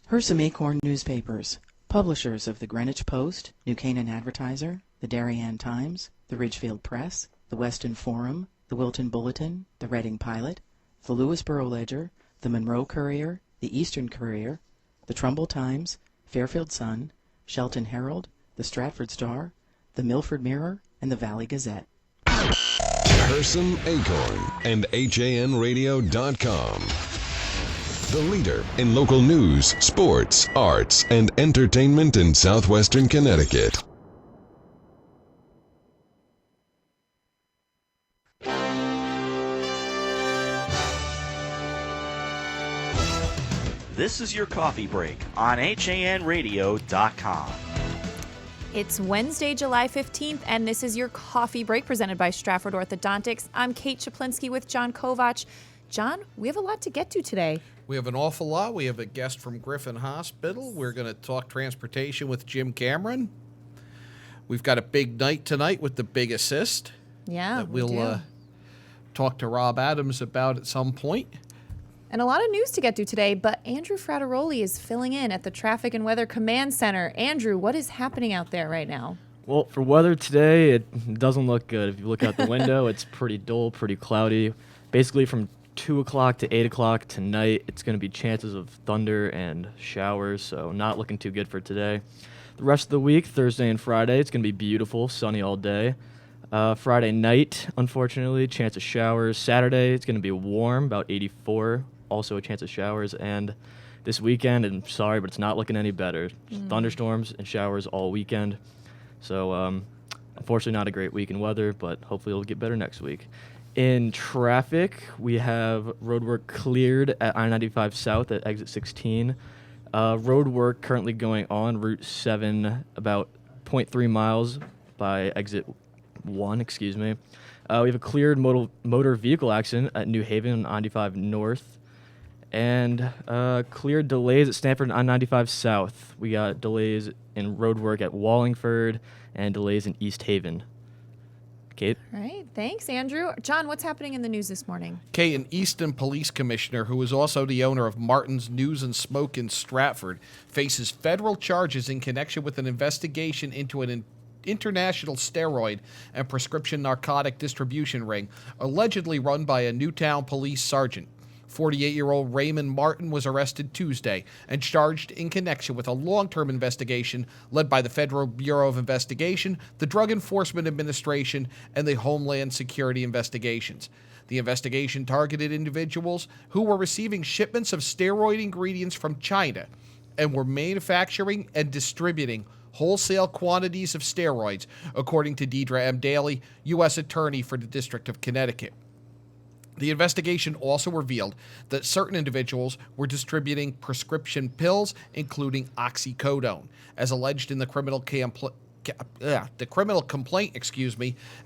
Hersam Acorn Newspapers, publishers of the Greenwich Post, New Canaan Advertiser, the Darien Times, the Ridgefield Press, the Weston Forum, the Wilton Bulletin, the Reading Pilot, the Lewisboro Ledger, the Monroe Courier, the Eastern Courier, the Trumbull Times, Fairfield Sun, Shelton Herald, the Stratford Star, the Milford Mirror, and the Valley Gazette. Hersam Acorn and HANradio.com. The leader in local news, sports, arts, and entertainment in southwestern Connecticut. This is your coffee break on HANradio.com. It's Wednesday, July 15th, and this is your coffee break presented by Stratford Orthodontics. I'm Kate Czaplinski with John Kovach. John, we have a lot to get to today. We have an awful lot. We have a guest from Griffin Hospital. We're going to talk transportation with Jim Cameron. We've got a big night tonight with the Big Assist. Yeah, that we'll talk to Rob Adams about at some point. And a lot of news to get to today, but Andrew Frateroli is filling in at the Traffic and Weather Command Center. Andrew, what is happening out there right now? Well, for weather today, it doesn't look good. If you look out the window, it's pretty dull, pretty cloudy. Basically, from 2 o'clock to 8 o'clock tonight, it's going to be chances of thunder and showers, so not looking too good for today. The rest of the week, Thursday and Friday, it's going to be beautiful, sunny all day. Friday night, unfortunately, chance of showers. Saturday, it's going to be warm, about 84, also a chance of showers. And this weekend, I'm sorry, but it's not looking any better. Thunderstorms and showers all weekend. So, unfortunately, not a great week in weather, but hopefully it'll get better next week. In traffic, we have road work cleared at I-95 South at exit 16. Road work currently going on Route 7, about 0.3 miles by exit 1, We have a cleared motor vehicle accident at New Haven on I-95 North. And cleared delays at Stanford and I-95 South. We got delays in road work at Wallingford and delays in East Haven. Kate? All right, thanks, Andrew. John, what's happening in the news this morning? Kate, an Easton police commissioner who is also the owner of Martin's News and Smoke in Stratford, faces federal charges in connection with an investigation into an international steroid and prescription narcotic distribution ring allegedly run by a Newtown police sergeant. 48-year-old Raymond Martin was arrested Tuesday and charged in connection with a long-term investigation led by the Federal Bureau of Investigation, the Drug Enforcement Administration, and the Homeland Security Investigations. The investigation targeted individuals who were receiving shipments of steroid ingredients from China and were manufacturing and distributing wholesale quantities of steroids, according to Deidre M. Daly, U.S. Attorney for the District of Connecticut. The investigation also revealed that certain individuals were distributing prescription pills, including oxycodone. As alleged in the criminal complaint,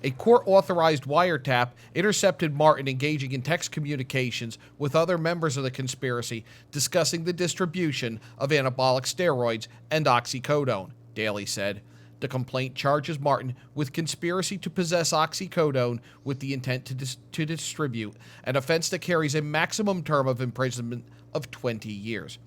a court-authorized wiretap intercepted Martin engaging in text communications with other members of the conspiracy discussing the distribution of anabolic steroids and oxycodone, Daly said. The complaint charges Martin with conspiracy to possess oxycodone with the intent to distribute, an offense that carries a maximum term of imprisonment of 20 years.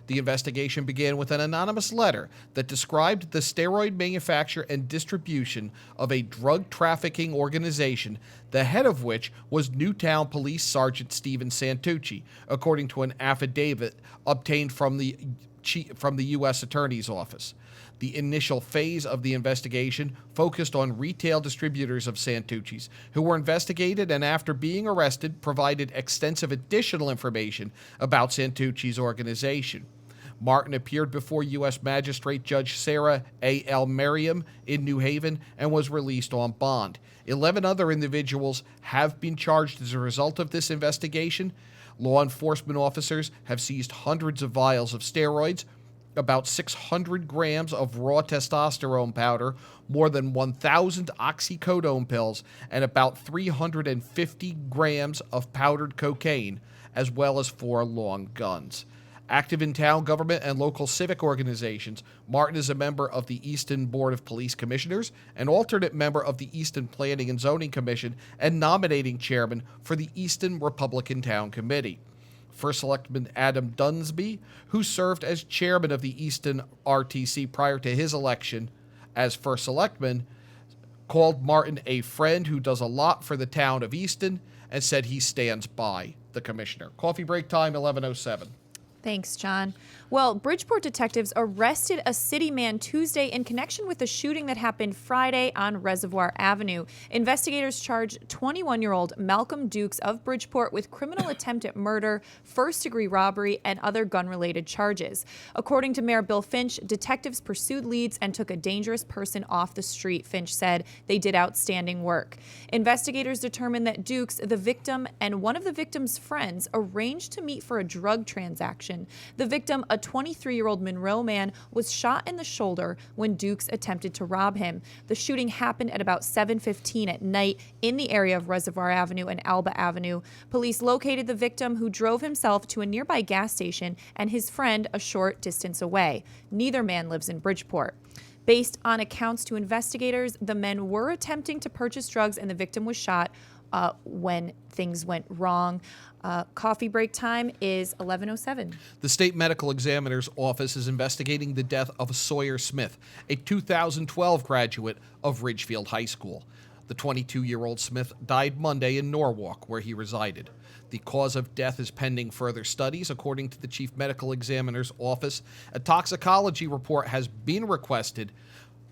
The investigation began with an anonymous letter that described the steroid manufacture and distribution of a drug trafficking organization, the head of which was Newtown Police Sergeant Stephen Santucci, according to an affidavit obtained from the U.S. Attorney's Office. The initial phase of the investigation focused on retail distributors of Santucci's, who were investigated and, after being arrested, provided extensive additional information about Santucci's organization. Martin appeared before U.S. Magistrate Judge Sarah A. L. Merriam in New Haven and was released on bond. 11 other individuals have been charged as a result of this investigation. Law enforcement officers have seized hundreds of vials of steroids, about 600 grams of raw testosterone powder, more than 1,000 oxycodone pills, and about 350 grams of powdered cocaine, as well as 4 long guns. Active in town government and local civic organizations, Martin is a member of the Easton Board of Police Commissioners, an alternate member of the Easton Planning and Zoning Commission, and nominating chairman for the Easton Republican Town Committee. First Selectman Adam Dunsby, who served as chairman of the Easton RTC prior to his election as First Selectman, called Martin a friend who does a lot for the town of Easton and said he stands by the commissioner. Coffee break time, 11:07. Thanks, John. Well, Bridgeport detectives arrested a city man Tuesday in connection with a shooting that happened Friday on Reservoir Avenue. Investigators charged 21-year-old Malcolm Dukes of Bridgeport with criminal attempt at murder, first-degree robbery, and other gun-related charges. According to Mayor Bill Finch, detectives pursued leads and took a dangerous person off the street. Finch said they did outstanding work. Investigators determined that Dukes, the victim, and one of the victim's friends arranged to meet for a drug transaction. The victim, a 23-year-old Monroe man, was shot in the shoulder when Dukes attempted to rob him. The shooting happened at about 7:15 at night in the area of Reservoir Avenue and Alba Avenue. Police located the victim, who drove himself to a nearby gas station, and his friend a short distance away. Neither man lives in Bridgeport. Based on accounts to investigators, the men were attempting to purchase drugs and the victim was shot when things went wrong. Coffee break time is 11:07. The state medical examiner's office is investigating the death of Sawyer Smith, a 2012 graduate of Ridgefield High School. The 22-year-old Smith died Monday in Norwalk, where he resided. The cause of death is pending further studies, according to the chief medical examiner's office. A toxicology report has been requested,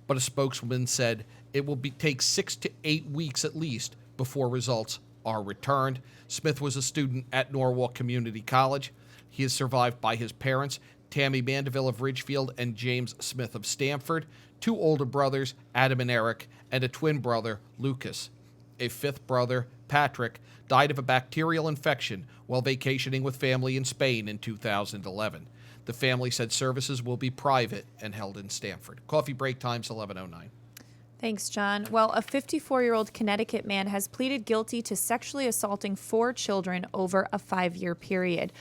but a spokeswoman said it will take 6 to 8 weeks at least before results are returned. Smith was a student at Norwalk Community College. He is survived by his parents, Tammy Mandeville of Ridgefield and James Smith of Stamford, 2 older brothers, Adam and Eric, and a twin brother, Lucas. A 5th brother, Patrick, died of a bacterial infection while vacationing with family in Spain in 2011. The family said services will be private and held in Stamford. Coffee break time's 11:09. Thanks, John. Well, a 54-year-old Connecticut man has pleaded guilty to sexually assaulting 4 children over a 5-year period.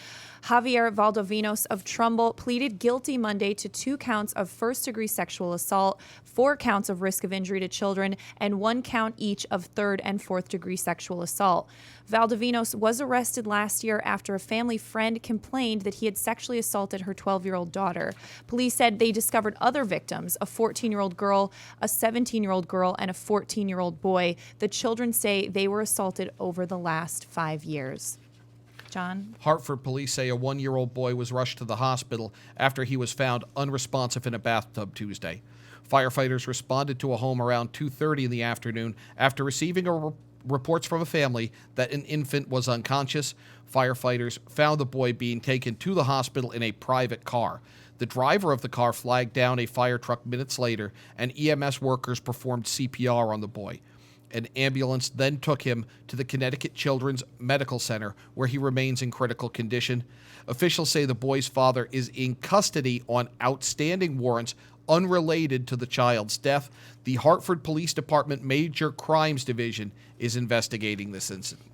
Javier Valdovinos of Trumbull pleaded guilty Monday to 2 counts of first-degree sexual assault, 4 counts of risk of injury to children, and 1 count each of 3rd and 4th-degree sexual assault. Valdovinos was arrested last year after a family friend complained that he had sexually assaulted her 12-year-old daughter. Police said they discovered other victims, a 14-year-old girl, a 17-year-old girl, and a 14-year-old boy. The children say they were assaulted over the last 5 years. John? Hartford police say a 1-year-old boy was rushed to the hospital after he was found unresponsive in a bathtub Tuesday. Firefighters responded to a home around 2:30 in the afternoon after receiving reports from a family that an infant was unconscious. Firefighters found the boy being taken to the hospital in a private car. The driver of the car flagged down a fire truck minutes later, and EMS workers performed CPR on the boy. An ambulance then took him to the Connecticut Children's Medical Center, where he remains in critical condition. Officials say the boy's father is in custody on outstanding warrants unrelated to the child's death. The Hartford Police Department Major Crimes Division is investigating this incident.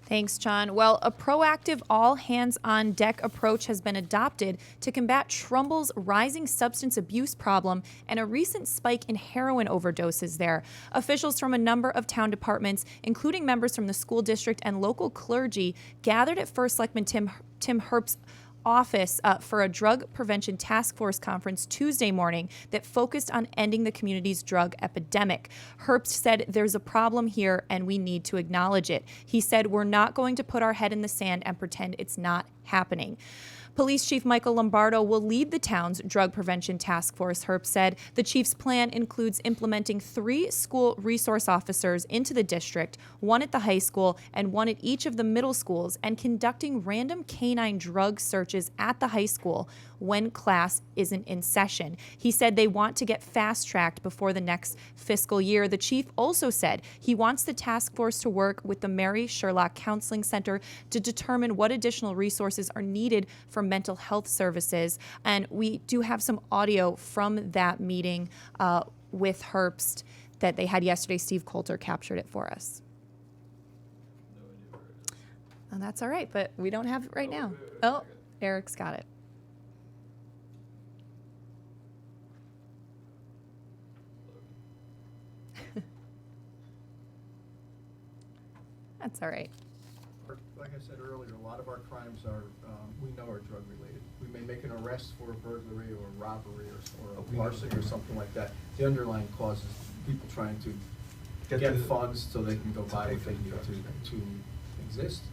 Thanks, John. Well, a proactive all-hands-on-deck approach has been adopted to combat Trumbull's rising substance abuse problem and a recent spike in heroin overdoses there. Officials from a number of town departments, including members from the school district and local clergy, gathered at First Selectman Tim Herbst's office for a drug prevention task force conference Tuesday morning that focused on ending the community's drug epidemic. Herbst said there's a problem here and we need to acknowledge it. He said we're not going to put our head in the sand and pretend it's not happening. Police Chief Michael Lombardo will lead the town's drug prevention task force, Herbst said. The chief's plan includes implementing 3 school resource officers into the district, 1 at the high school and 1 at each of the middle schools, and conducting random canine drug searches at the high school when class isn't in session. He said they want to get fast-tracked before the next fiscal year. The chief also said he wants the task force to work with the Mary Sherlock Counseling Center to determine what additional resources are needed for mental health services. And we do have some audio from that meeting with Herbst that they had yesterday. Steve Coulter captured it for us. And that's all right, but we don't have it right now. Oh, Eric's got it. That's all right. Like I said earlier, a lot of our crimes we know are drug related. We may make an arrest for a burglary or a robbery or a larceny or something like that. The underlying cause is people trying to get funds so they can go buy what they need to exist.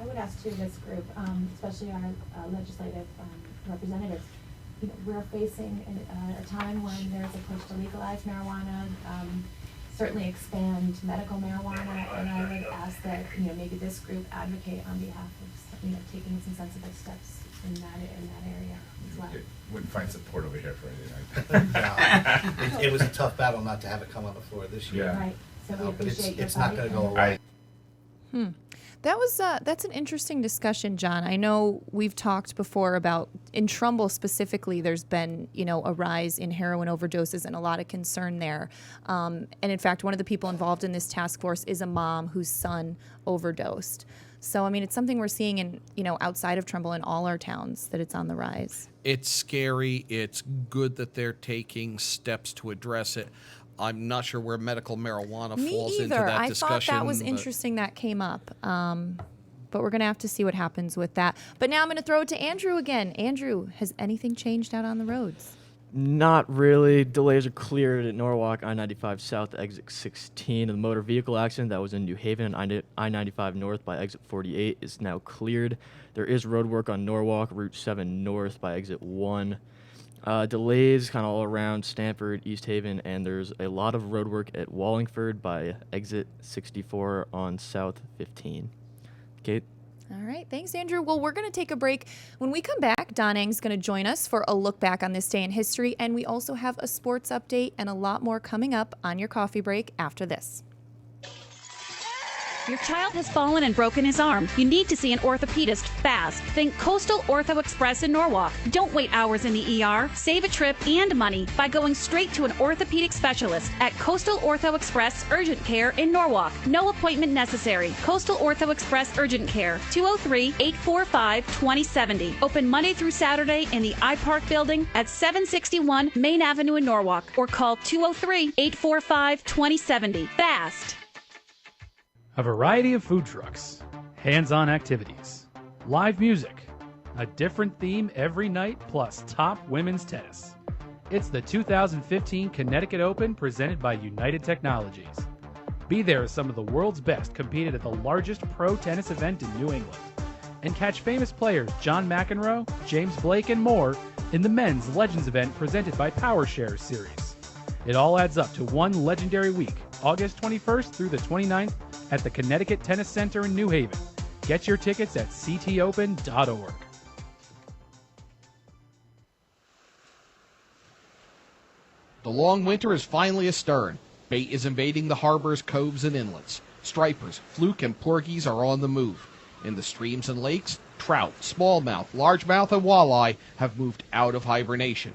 I would ask too this group, especially our legislative representatives, we're facing a time when there's a push to legalize marijuana, certainly expand medical marijuana, and I would ask that maybe this group advocate on behalf of taking some sensible steps in that area as well. Wouldn't find support over here for anything like that. No, it was a tough battle not to have it come on the floor this year. Yeah. Right. So we appreciate it's not going to go away. That's an interesting discussion, John. I know we've talked before about in Trumbull specifically. There's been a rise in heroin overdoses and a lot of concern there. And in fact, one of the people involved in this task force is a mom whose son overdosed. So I mean, it's something we're seeing in outside of Trumbull in all our towns that it's on the rise. It's scary. It's good that they're taking steps to address it. I'm not sure where medical marijuana falls into that discussion. I thought that was interesting that came up. But we're going to have to see what happens with that. But now I'm going to throw it to Andrew again. Andrew, has anything changed out on the roads? Not really. Delays are cleared at Norwalk, I-95 South, exit 16. The motor vehicle accident that was in New Haven and I-95 North by exit 48 is now cleared. There is road work on Norwalk, Route 7 North by exit 1. Delays kind of all around Stamford, East Haven, and there's a lot of road work at Wallingford by exit 64 on South 15. Kate? All right. Thanks, Andrew. Well, we're going to take a break. When we come back, Don Eng's going to join us for a look back on this day in history, and we also have a sports update and a lot more coming up on your coffee break after this. Your child has fallen and broken his arm. You need to see an orthopedist fast. Think Coastal Ortho Express in Norwalk. Don't wait hours in the ER. Save a trip and money by going straight to an orthopedic specialist at Coastal Ortho Express Urgent Care in Norwalk. No appointment necessary. Coastal Ortho Express Urgent Care, 203-845-2070. Open Monday through Saturday in the iPark building at 761 Main Avenue in Norwalk, or call 203-845-2070. Fast. A variety of food trucks, hands-on activities, live music, a different theme every night, plus top women's tennis. It's the 2015 Connecticut Open presented by United Technologies. Be there as some of the world's best competed at the largest pro tennis event in New England. And catch famous players John McEnroe, James Blake, and more in the men's Legends event presented by PowerShare Series. It all adds up to one legendary week, August 21st through the 29th, at the Connecticut Tennis Center in New Haven. Get your tickets at ctopen.org. The long winter is finally astern. Bait is invading the harbors, coves, and inlets. Stripers, fluke, and porgies are on the move. In the streams and lakes, trout, smallmouth, largemouth, and walleye have moved out of hibernation.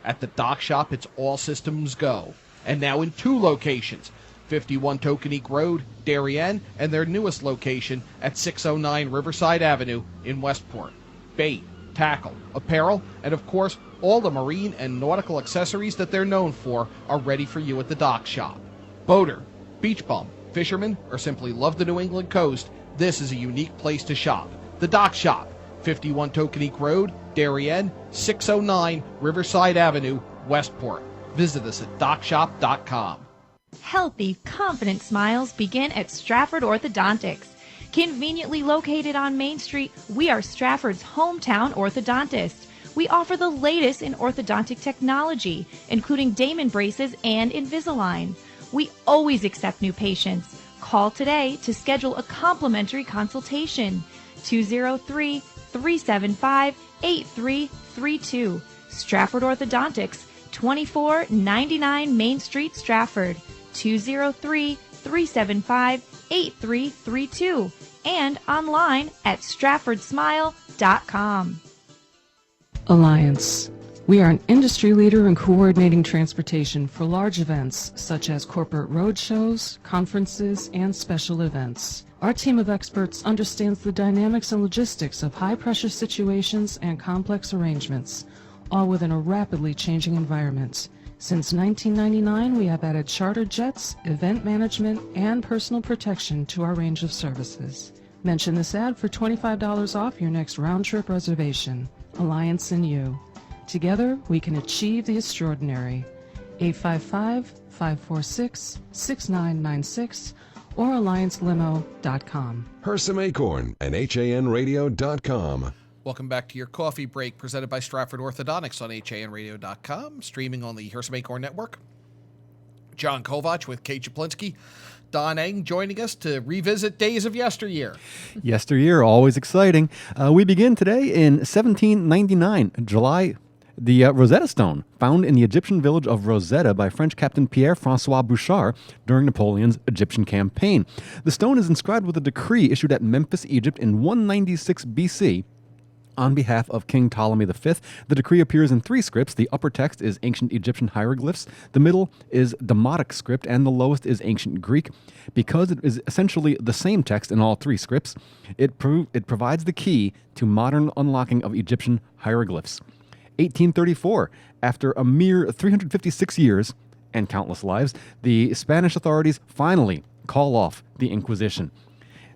At the dock shop, it's all systems go. And now in 2 locations, 51 Tokenique Road, Darien, and their newest location at 609 Riverside Avenue in Westport. Bait, tackle, apparel, and of course, all the marine and nautical accessories that they're known for are ready for you at the dock shop. Boater, beach bum, fisherman, or simply love the New England coast, this is a unique place to shop. The Dock Shop, 51 Tokenique Road, Darien, 609 Riverside Avenue, Westport. Visit us at dockshop.com. Healthy, confident smiles begin at Stratford Orthodontics. Conveniently located on Main Street, we are Stratford's hometown orthodontist. We offer the latest in orthodontic technology, including Damon braces and Invisalign. We always accept new patients. Call today to schedule a complimentary consultation. 203-375-8332. Stratford Orthodontics, 2499 Main Street, Stratford. 203-375-8332. And online at stratfordsmile.com. Alliance. We are an industry leader in coordinating transportation for large events such as corporate road shows, conferences, and special events. Our team of experts understands the dynamics and logistics of high-pressure situations and complex arrangements, all within a rapidly changing environment. Since 1999, we have added chartered jets, event management, and personal protection to our range of services. Mention this ad for $25 off your next round-trip reservation. Alliance and you. Together, we can achieve the extraordinary. 855-546-6996 or alliancelimo.com. Hersam Acorn and HANradio.com. Welcome back to your coffee break presented by Stratford Orthodontics on HANradio.com, streaming on the Hersam Acorn Network. John Kovach with Kate Czaplinski. Don Eng joining us to revisit days of yesteryear. Yesteryear, always exciting. We begin today in 1799, July. The Rosetta Stone, found in the Egyptian village of Rosetta by French Captain Pierre-François Bouchard during Napoleon's Egyptian campaign. The stone is inscribed with a decree issued at Memphis, Egypt in 196 BC on behalf of King Ptolemy V. The decree appears in three scripts. The upper text is ancient Egyptian hieroglyphs, the middle is Demotic script, and the lowest is ancient Greek. Because it is essentially the same text in all three scripts, it provides the key to modern unlocking of Egyptian hieroglyphs. 1834, after a mere 356 years and countless lives, the Spanish authorities finally call off the Inquisition.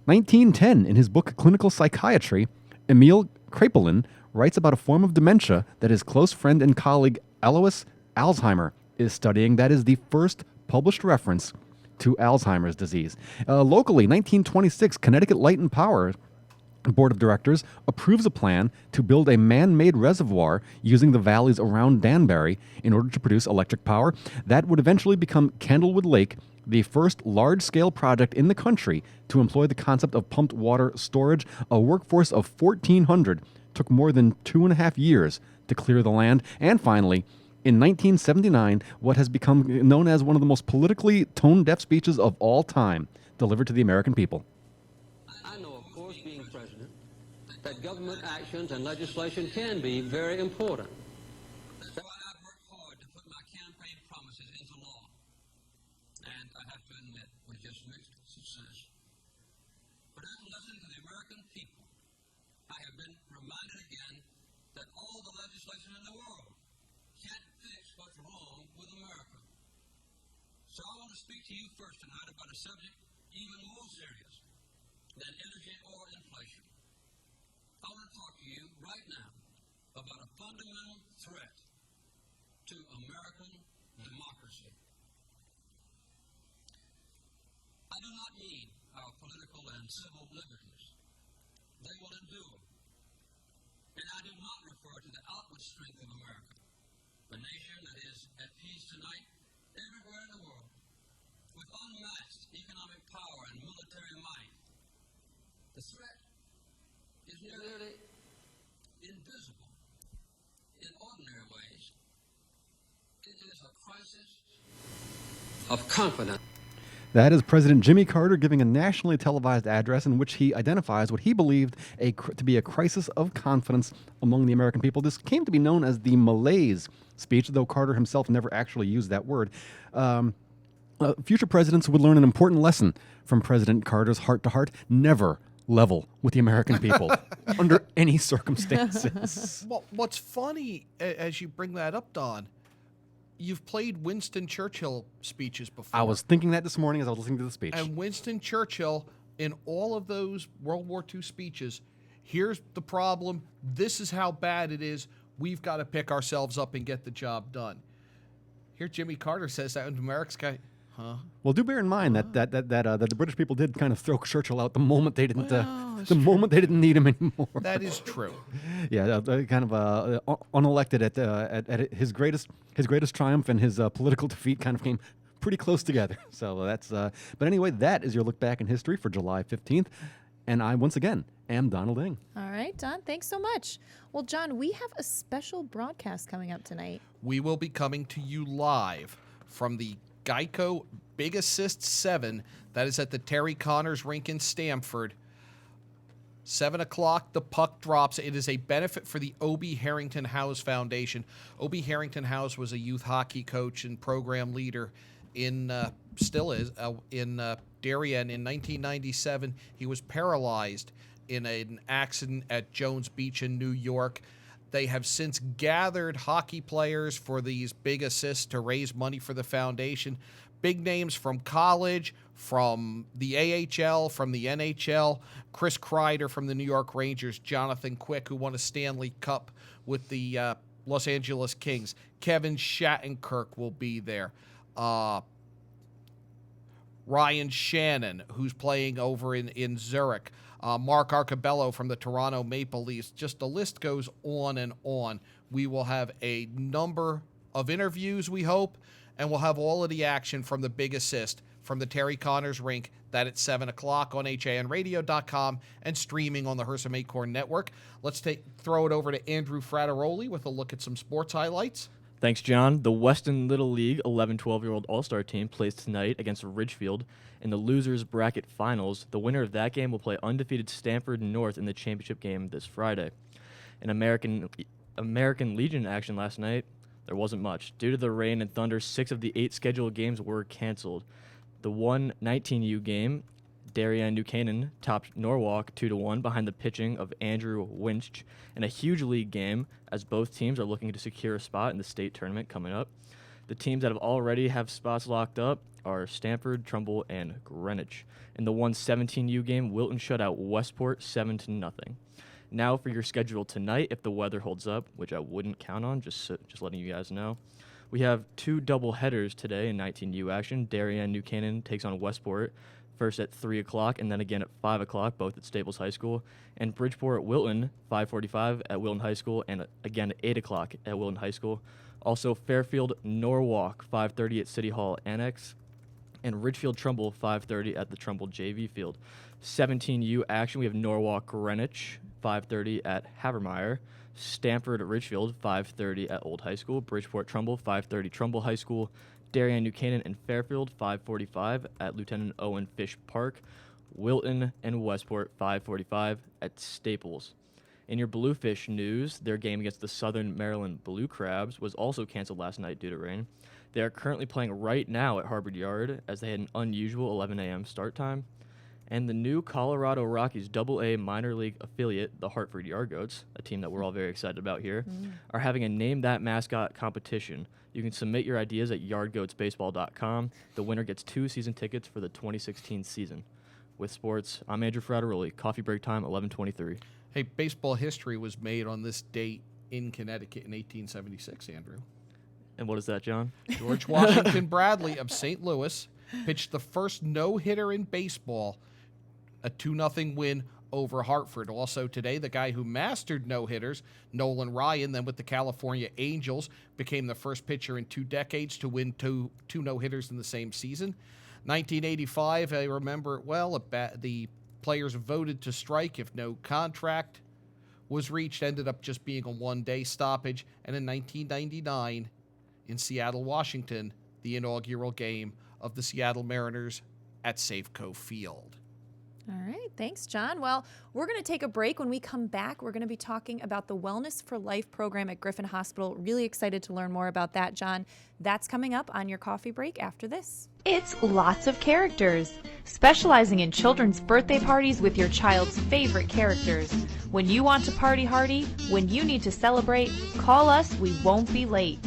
1910, in his book Clinical Psychiatry, Emile Kraepelin writes about a form of dementia that his close friend and colleague Alois Alzheimer is studying. That is the first published reference to Alzheimer's disease. Locally, 1926, Connecticut Light and Power Board of Directors approves a plan to build a man-made reservoir using the valleys around Danbury in order to produce electric power. That would eventually become Candlewood Lake, the first large-scale project in the country to employ the concept of pumped water storage. A workforce of 1,400 took more than 2.5 years to clear the land. And finally, in 1979, what has become known as one of the most politically tone-deaf speeches of all time, delivered to the American people. That government actions and legislation can be very important. That's why I've worked hard to put my campaign promises into law. And I have to admit, with just mixed success. But after listening to the American people, I have been reminded again that all the legislation in the world can't fix what's wrong with America. So I want to speak to you first tonight about a subject even more serious than energy or inflation. I want to talk to you right now about a fundamental threat to American democracy. I do not mean our political and civil liberties. They will endure. And I do not refer to the outward strength of America, a nation that is at peace tonight everywhere in the world, with unmatched economic power and military might. The threat is nearly invisible in ordinary ways. It is a crisis of confidence. That is President Jimmy Carter giving a nationally televised address in which he identifies what he believed to be a crisis of confidence among the American people. This came to be known as the malaise speech, though Carter himself never actually used that word. Future presidents would learn an important lesson from President Carter's heart-to-heart: never level with the American people under any circumstances. Well, what's funny, as you bring that up, Don, you've played Winston Churchill speeches before. I was thinking that this morning as I was listening to the speech. And Winston Churchill, in all of those World War II speeches, here's the problem, this is how bad it is, we've got to pick ourselves up and get the job done. Here Jimmy Carter says that, and America's guy, huh? Well, do bear in mind that the British people did kind of throw Churchill out the moment they didn't moment they didn't need him anymore. That is true. Yeah, kind of unelected at his greatest triumph and his political defeat kind of came pretty close together. So that's but anyway, that is your look back in history for July 15th. And I, once again, am Donald Eng. All right, Don, thanks so much. Well, John, we have a special broadcast coming up tonight. We will be coming to you live from the Geico Big Assist 7. That is at the Terry Connors rink in Stamford. 7 o'clock, the puck drops. It is a benefit for the Obie Harrington House Foundation. Obie Harrington House was a youth hockey coach and program leader still is, in Darien. In 1997, he was paralyzed in an accident at Jones Beach in New York. They have since gathered hockey players for these big assists to raise money for the foundation. big names from college, from the AHL, from the NHL, Chris Kreider from the New York Rangers, Jonathan Quick, who won a Stanley Cup with the Los Angeles Kings. Kevin Shattenkirk will be there. Ryan Shannon, who's playing over in Zurich. Mark Arcabello from the Toronto Maple Leafs. Just the list goes on and on. We will have a number of interviews, we hope, and we'll have all of the action from the Big Assist from the Terry Connors rink, that at 7 o'clock on HANradio.com and streaming on the Hersam Acorn Network. Let's throw it over to Andrew Frateroli with a look at some sports highlights. Thanks, John. The Weston Little League 11-12-year-old All-Star team plays tonight against Ridgefield in the losers bracket finals. The winner of that game will play undefeated Stanford North in the championship game this Friday. In American Legion action last night, there wasn't much. Due to the rain and thunder, 6 of the 8 scheduled games were canceled. The 1-19U game, Darien New Canaan topped Norwalk 2-1 behind the pitching of Andrew Winch in a huge league game, as both teams are looking to secure a spot in the state tournament coming up. The teams that already have spots locked up are Stanford, Trumbull, and Greenwich. In the 1-17U game, Wilton shut out Westport 7-0. Now for your schedule tonight, if the weather holds up, which I wouldn't count on, just letting you guys know. We have 2 double headers today in 19U action. Darien New Canaan takes on Westport, first at 3 o'clock and then again at 5 o'clock, both at Staples High School. And Bridgeport Wilton, 5:45 at Wilton High School, and again at 8 o'clock at Wilton High School. Also Fairfield Norwalk, 5:30 at City Hall Annex. And Ridgefield Trumbull, 5:30 at the Trumbull JV Field. 17U action, we have Norwalk Greenwich, 5:30 at Havermeyer. Stanford Ridgefield, 5:30 at Old High School. Bridgeport Trumbull, 5:30 Trumbull High School. Darien New Canaan and Fairfield, 5:45 at Lieutenant Owen Fish Park. Wilton and Westport, 5:45 at Staples. In your Bluefish news, their game against the Southern Maryland Blue Crabs was also canceled last night due to rain. They are currently playing right now at Harvard Yard, as they had an unusual 11 a.m. start time. And the new Colorado Rockies AA minor league affiliate, the Hartford Yardgoats, a team that we're all very excited about here, are having a Name That Mascot competition. You can submit your ideas at yardgoatsbaseball.com. The winner gets 2 season tickets for the 2016 season. With sports, I'm Andrew Frateroli. Coffee break time, 11:23. Hey, baseball history was made on this date in Connecticut in 1876, Andrew. And what is that, John? George Washington Bradley of St. Louis pitched the first no-hitter in baseball, a 2-0 win over Hartford. Also today, the guy who mastered no-hitters, Nolan Ryan, then with the California Angels, became the first pitcher in 2 decades to win two no-hitters in the same season. 1985, I remember it well, the players voted to strike if no contract was reached, ended up just being a 1-day stoppage. And in 1999, in Seattle, Washington, the inaugural game of the Seattle Mariners at Safeco Field. All right. Thanks, John. Well, we're going to take a break. When we come back, we're going to be talking about the Wellness for Life program at Griffin Hospital. Really excited to learn more about that, John. That's coming up on your coffee break after this. It's Lots of Characters, specializing in children's birthday parties with your child's favorite characters. When you want to party hardy, when you need to celebrate, call us. We won't be late.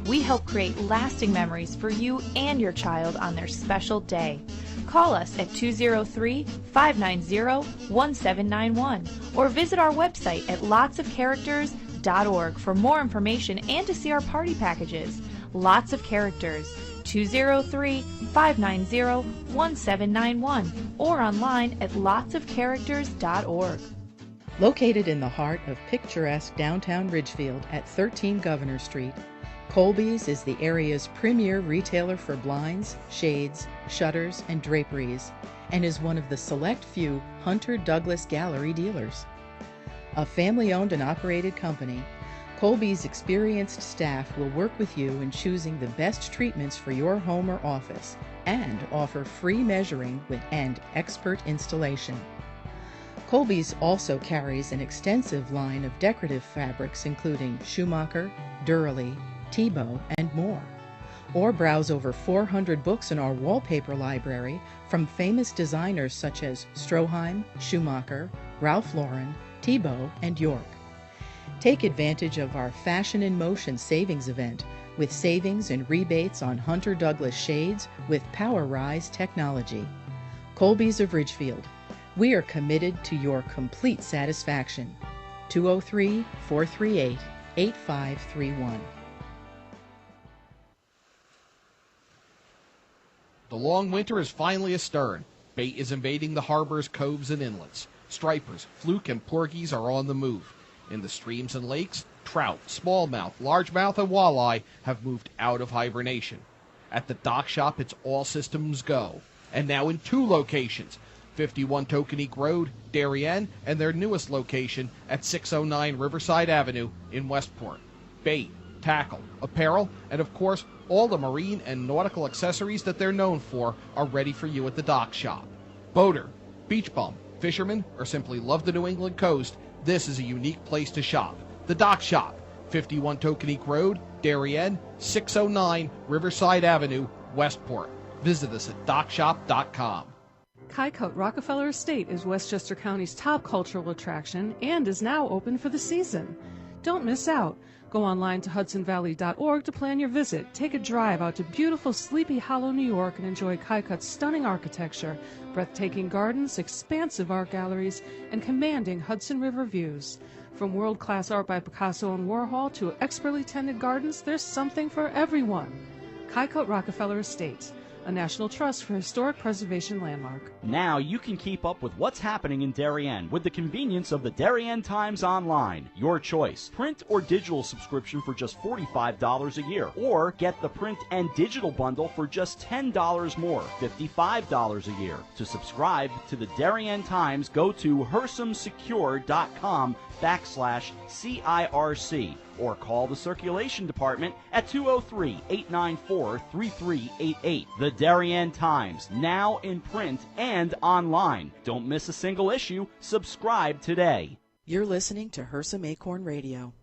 We help create lasting memories for you and your child on their special day. Call us at 203-590-1791 or visit our website at lotsofcharacters.org for more information and to see our party packages. Lots of Characters, 203-590-1791 or online at lotsofcharacters.org. Located in the heart of picturesque downtown Ridgefield at 13 Governor Street, Colby's is the area's premier retailer for blinds, shades, shutters, and draperies, and is one of the select few Hunter Douglas Gallery dealers. A family-owned and operated company, Colby's experienced staff will work with you in choosing the best treatments for your home or office and offer free measuring and expert installation. Colby's also carries an extensive line of decorative fabrics including Schumacher, Durley, Tebow, and more. Or browse over 400 books in our wallpaper library from famous designers such as Stroheim, Schumacher, Ralph Lauren, Tebow, and York. Take advantage of our Fashion in Motion savings event with savings and rebates on Hunter Douglas shades with Power Rise technology. Colby's of Ridgefield. We are committed to your complete satisfaction. 203-438-8531. The long winter is finally astern. Bait is invading the harbors, coves, and inlets. Stripers, fluke, and porgies are on the move. In the streams and lakes, trout, smallmouth, largemouth, and walleye have moved out of hibernation. At the dock shop, it's all systems go. And now in 2 locations, 51 Tokenique Road, Darien, and their newest location at 609 Riverside Avenue in Westport. Bait, tackle, apparel, and of course, all the marine and nautical accessories that they're known for are ready for you at the dock shop. Boater, beach bum, fisherman, or simply love the New England coast, this is a unique place to shop. The Dock Shop, 51 Tokenique Road, Darien, 609 Riverside Avenue, Westport. Visit us at dockshop.com. Kaicote Rockefeller Estate is Westchester County's top cultural attraction and is now open for the season. Don't miss out. Go online to hudsonvalley.org to plan your visit. Take a drive out to beautiful Sleepy Hollow, New York, and enjoy Kaicote's stunning architecture, breathtaking gardens, expansive art galleries, and commanding Hudson River views. From world-class art by Picasso and Warhol to expertly tended gardens, there's something for everyone. Kaicote Rockefeller Estate, a National Trust for Historic Preservation landmark. Now you can keep up with what's happening in Darien with the convenience of the Darien Times Online. Your choice. Print or digital subscription for just $45 a year. Or get the print and digital bundle for just $10 more, $55 a year. To subscribe to the Darien Times, go to hersamsecure.com/CIRC or call the circulation department at 203-894-3388. The Darien Times, now in print and online. Don't miss a single issue. Subscribe today. You're listening to Hersam Acorn Radio.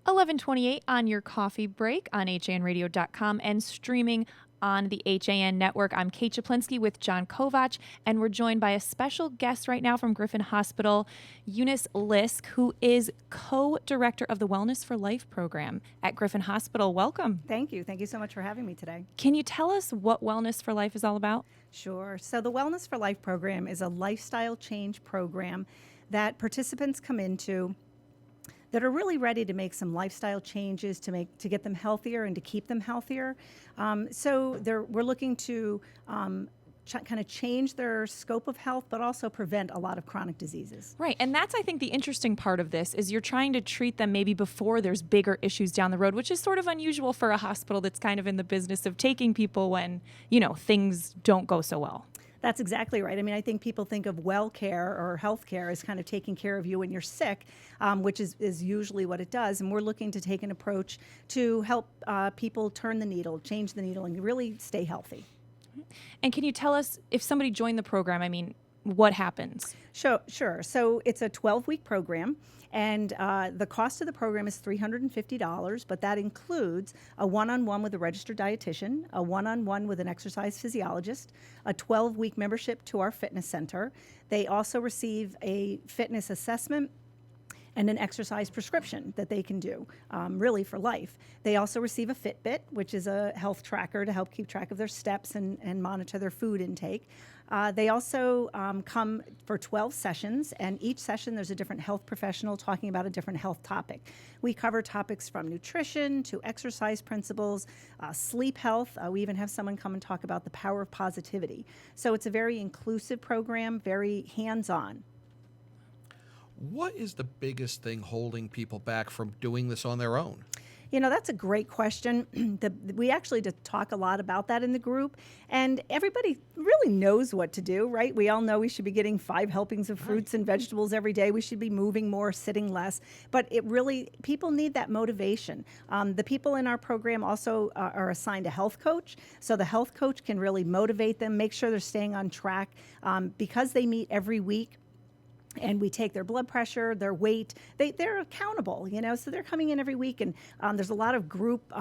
11:28 on your coffee break on HANradio.com and streaming on the HAN network. I'm Kate Czaplinski with John Kovach, and we're joined by a special guest right now from Griffin Hospital, Eunice Lisk, who is co-director of the Wellness for Life program at Griffin Hospital. Welcome. Thank you. Thank you so much for having me today. Can you tell us what Wellness for Life is all about? Sure. So the Wellness for Life program is a lifestyle change program that participants come into that are really ready to make some lifestyle changes to get them healthier and to keep them healthier. We're looking to kind of change their scope of health, but also prevent a lot of chronic diseases. Right, and that's, I think, the interesting part of this is you're trying to treat them maybe before there's bigger issues down the road, which is sort of unusual for a hospital that's kind of in the business of taking people when, things don't go so well. That's exactly right. I mean, I think people think of well care or health care as kind of taking care of you when you're sick, which is usually what it does. And we're looking to take an approach to help people turn the needle, change the needle, and really stay healthy. And can you tell us, if somebody joined the program, what happens? Sure. So it's a 12-week program. And the cost of the program is $350, but that includes a one-on-one with a registered dietitian, a one-on-one with an exercise physiologist, a 12-week membership to our fitness center. They also receive a fitness assessment and an exercise prescription that they can do, really for life. They also receive a Fitbit, which is a health tracker to help keep track of their steps and monitor their food intake. They also come for 12 sessions, and each session there's a different health professional talking about a different health topic. We cover topics from nutrition to exercise principles, sleep health. We even have someone come and talk about the power of positivity. So it's a very inclusive program, very hands-on. What is the biggest thing holding people back from doing this on their own? That's a great question. We actually talk a lot about that in the group, and everybody really knows what to do, right? We all know we should be getting 5 helpings of fruits and vegetables every day. We should be moving more, sitting less, but people need that motivation. The people in our program also are assigned a health coach, so the health coach can really motivate them, make sure they're staying on track, because they meet every week. And we take their blood pressure, their weight. They're accountable, so they're coming in every week. And there's a lot of group,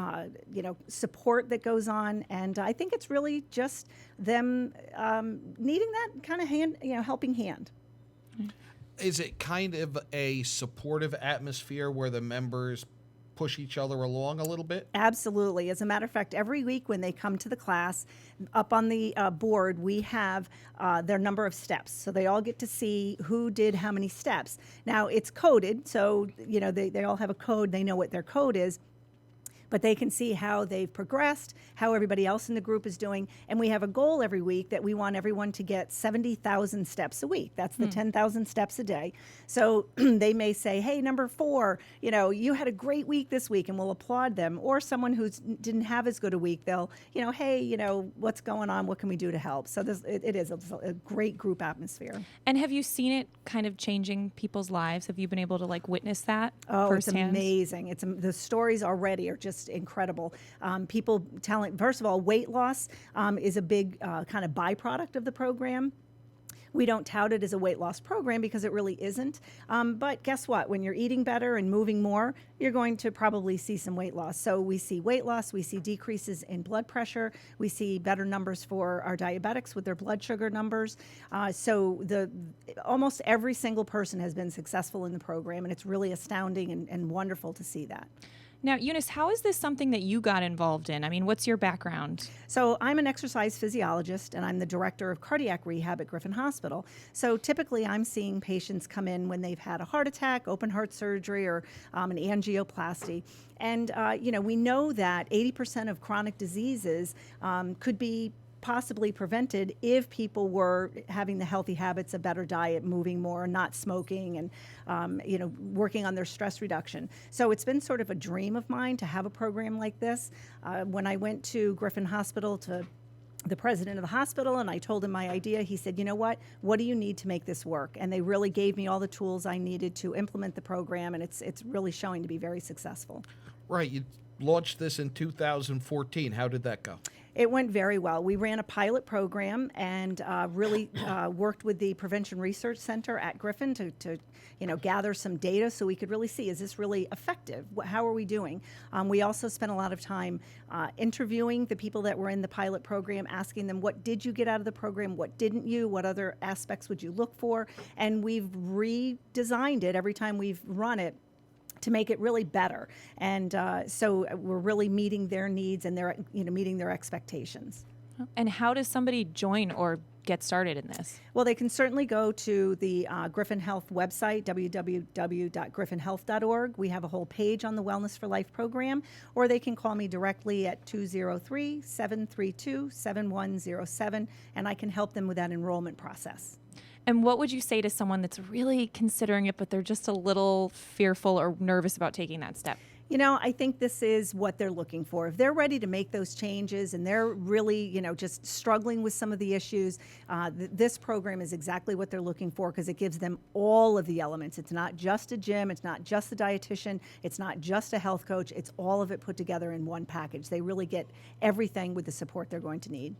support that goes on. And I think it's really just them needing that kind of hand, helping hand. Is it kind of a supportive atmosphere where the members push each other along a little bit? Absolutely. As a matter of fact, every week when they come to the class, up on the board, we have their number of steps. So they all get to see who did how many steps. Now, it's coded, so they all have a code. They know what their code is. But they can see how they've progressed, how everybody else in the group is doing. And we have a goal every week that we want everyone to get 70,000 steps a week. That's the 10,000 steps a day. So they may say, hey, number 4, you had a great week this week, and we'll applaud them. Or someone who didn't have as good a week, they'll, hey, what's going on? What can we do to help? So it is a great group atmosphere. And have you seen it kind of changing people's lives? Have you been able to witness that firsthand? It's amazing. The stories already are just incredible. People telling, first of all, weight loss is a big kind of byproduct of the program. We don't tout it as a weight loss program because it really isn't. But guess what? When you're eating better and moving more, you're going to probably see some weight loss. So we see weight loss, we see decreases in blood pressure, we see better numbers for our diabetics with their blood sugar numbers. So almost every single person has been successful in the program, and it's really astounding and wonderful to see that. Now, Eunice, how is this something that you got involved in? I mean, what's your background? So I'm an exercise physiologist, and I'm the director of cardiac rehab at Griffin Hospital. So typically I'm seeing patients come in when they've had a heart attack, open heart surgery, or an angioplasty. And, we know that 80% of chronic diseases could be possibly prevented if people were having the healthy habits, a better diet, moving more, not smoking, and working on their stress reduction. So it's been sort of a dream of mine to have a program like this. When I went to Griffin Hospital to the president of the hospital and I told him my idea, he said, you know what do you need to make this work? And they really gave me all the tools I needed to implement the program, and it's really showing to be very successful. Right. You launched this in 2014. How did that go? It went very well. We ran a pilot program and really worked with the Prevention Research Center at Griffin to gather some data so we could really see, is this really effective? How are we doing? We also spent a lot of time interviewing the people that were in the pilot program, asking them, what did you get out of the program? What didn't you? What other aspects would you look for? And we've redesigned it every time we've run it to make it really better. And so we're really meeting their needs and their, meeting their expectations. And how does somebody join or get started in this? Well, they can certainly go to the Griffin Health website, www.griffinhealth.org. We have a whole page on the Wellness for Life program, or they can call me directly at 203-732-7107, and I can help them with that enrollment process. And what would you say to someone that's really considering it, but they're just a little fearful or nervous about taking that step? I think this is what they're looking for. If they're ready to make those changes and they're really, just struggling with some of the issues, this program is exactly what they're looking for because it gives them all of the elements. It's not just a gym. It's not just a dietitian. It's not just a health coach. It's all of it put together in one package. They really get everything with the support they're going to need.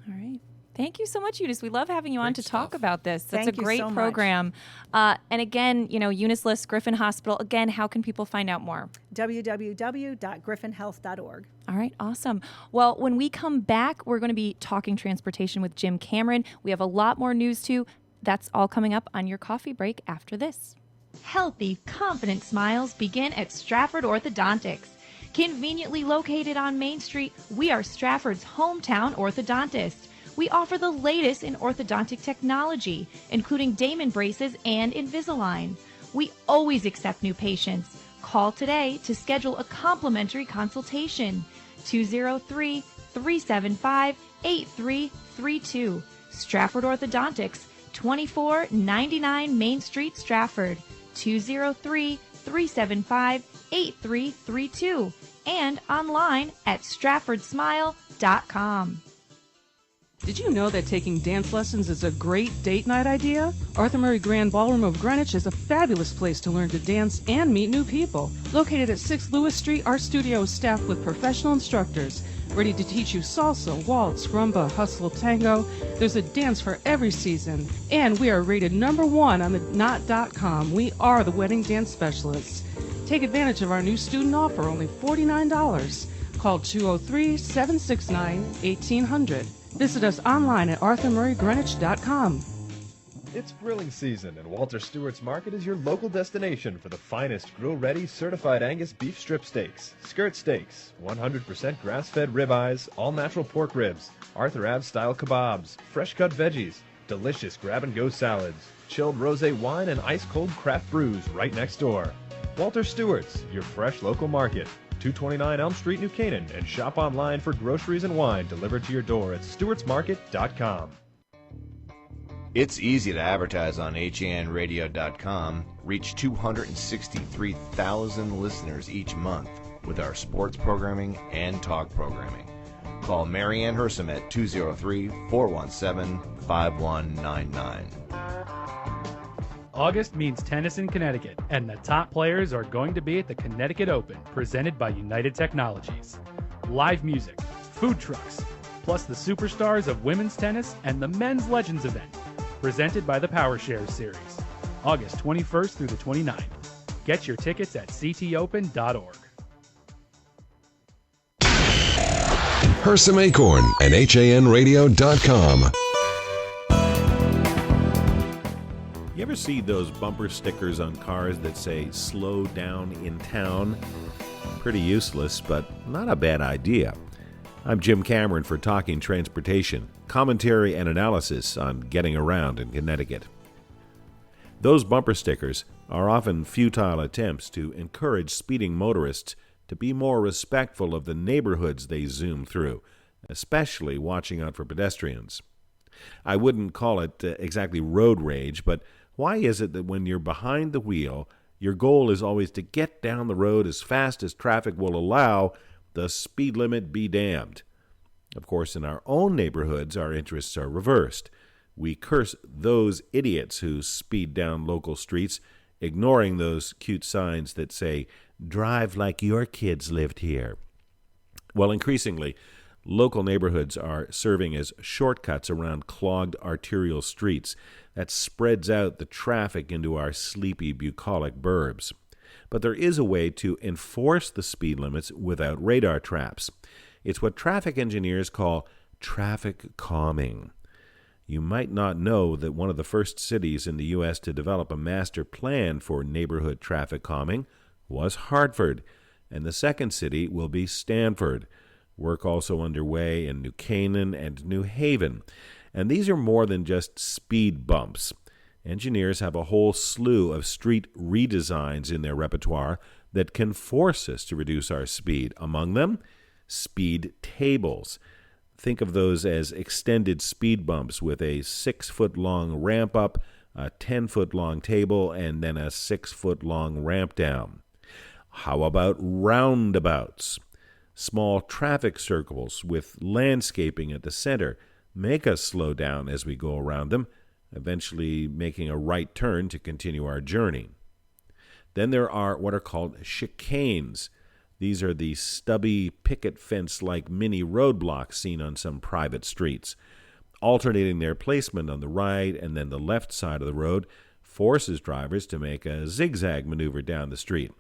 All right. Thank you so much, Eunice. We love having you on to talk about this. That's Thank a great you so program. And again, Eunice List, Griffin Hospital. Again, how can people find out more? www.griffinhealth.org. All right, awesome. Well, when we come back, we're going to be talking transportation with Jim Cameron. We have a lot more news too. That's all coming up on your coffee break after this. Healthy, confident smiles begin at Stratford Orthodontics. Conveniently located on Main Street, we are Stratford's hometown orthodontist. We offer the latest in orthodontic technology, including Damon braces and Invisalign. We always accept new patients. Call today to schedule a complimentary consultation. 203-375-8332. Stratford Orthodontics, 2499 Main Street, Stratford. 203-375-8332. And online at stratfordsmile.com. Did you know that taking dance lessons is a great date night idea? Arthur Murray Grand Ballroom of Greenwich is a fabulous place to learn to dance and meet new people. Located at 6 Lewis Street, our studio is staffed with professional instructors, ready to teach you salsa, waltz, rumba, hustle, tango. There's a dance for every season. And we are rated #1 on the Knot.com. We are the wedding dance specialists. Take advantage of our new student offer, only $49. Call 203-769-1800. Visit us online at arthurmurraygreenwich.com. It's grilling season, and Walter Stewart's Market is your local destination for the finest grill-ready certified Angus beef strip steaks, skirt steaks, 100% grass-fed ribeyes, all-natural pork ribs, Arthur Ave-style kebabs, fresh-cut veggies, delicious grab-and-go salads, chilled rosé wine, and ice-cold craft brews right next door. Walter Stewart's, your fresh local market. 229 Elm Street, New Canaan, and shop online for groceries and wine delivered to your door at stewartsmarket.com. It's easy to advertise on HANradio.com, reach 263,000 listeners each month with our sports programming and talk programming. Call Mary Ann Hersam at 203-417-5199. August means tennis in Connecticut, and the top players are going to be at the Connecticut Open, presented by United Technologies. Live music, food trucks, plus the superstars of women's tennis and the men's Legends event, presented by the Power Shares Series, August 21st through the 29th. Get your tickets at ctopen.org. Hersam Acorn and HANradio.com. You ever see those bumper stickers on cars that say, "Slow down in town"? Pretty useless, but not a bad idea. I'm Jim Cameron for Talking Transportation, commentary and analysis on getting around in Connecticut. Those bumper stickers are often futile attempts to encourage speeding motorists to be more respectful of the neighborhoods they zoom through, especially watching out for pedestrians. I wouldn't call it exactly road rage, but why is it that when you're behind the wheel, your goal is always to get down the road as fast as traffic will allow, the speed limit be damned? Of course, in our own neighborhoods, our interests are reversed. We curse those idiots who speed down local streets, ignoring those cute signs that say, "Drive like your kids lived here." Well, increasingly, local neighborhoods are serving as shortcuts around clogged arterial streets that spreads out the traffic into our sleepy, bucolic burbs. But there is a way to enforce the speed limits without radar traps. It's what traffic engineers call traffic calming. You might not know that one of the first cities in the U.S. to develop a master plan for neighborhood traffic calming was Hartford, and the second city will be Stanford. Work also underway in New Canaan and New Haven. And these are more than just speed bumps. Engineers have a whole slew of street redesigns in their repertoire that can force us to reduce our speed. Among them, speed tables. Think of those as extended speed bumps with a 6-foot-long ramp up, a 10-foot-long table, and then a 6-foot-long ramp down. How about roundabouts? Small traffic circles with landscaping at the center make us slow down as we go around them, eventually making a right turn to continue our journey. Then there are what are called chicanes. These are the stubby picket fence-like mini roadblocks seen on some private streets. Alternating their placement on the right and then the left side of the road forces drivers to make a zigzag maneuver down the street.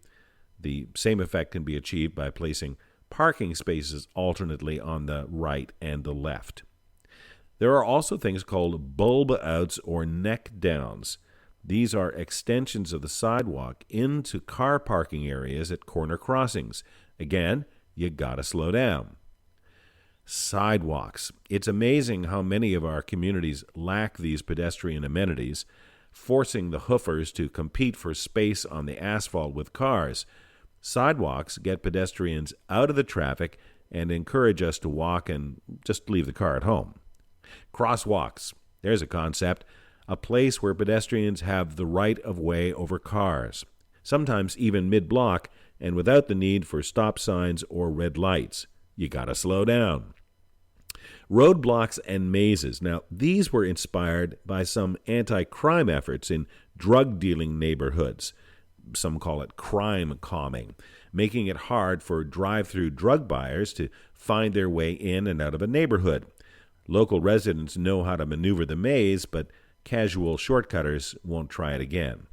The same effect can be achieved by placing parking spaces alternately on the right and the left. There are also things called bulb outs or neck downs. These are extensions of the sidewalk into car parking areas at corner crossings. Again, you gotta slow down. Sidewalks. It's amazing how many of our communities lack these pedestrian amenities, forcing the hoofers to compete for space on the asphalt with cars. Sidewalks get pedestrians out of the traffic and encourage us to walk and just leave the car at home. Crosswalks. There's a concept. A place where pedestrians have the right of way over cars, sometimes even mid-block and without the need for stop signs or red lights. You gotta slow down. Roadblocks and mazes. Now, these were inspired by some anti-crime efforts in drug-dealing neighborhoods. Some call it crime calming, making it hard for drive-through drug buyers to find their way in and out of a neighborhood. Local residents know how to maneuver the maze, but casual shortcutters won't try it again.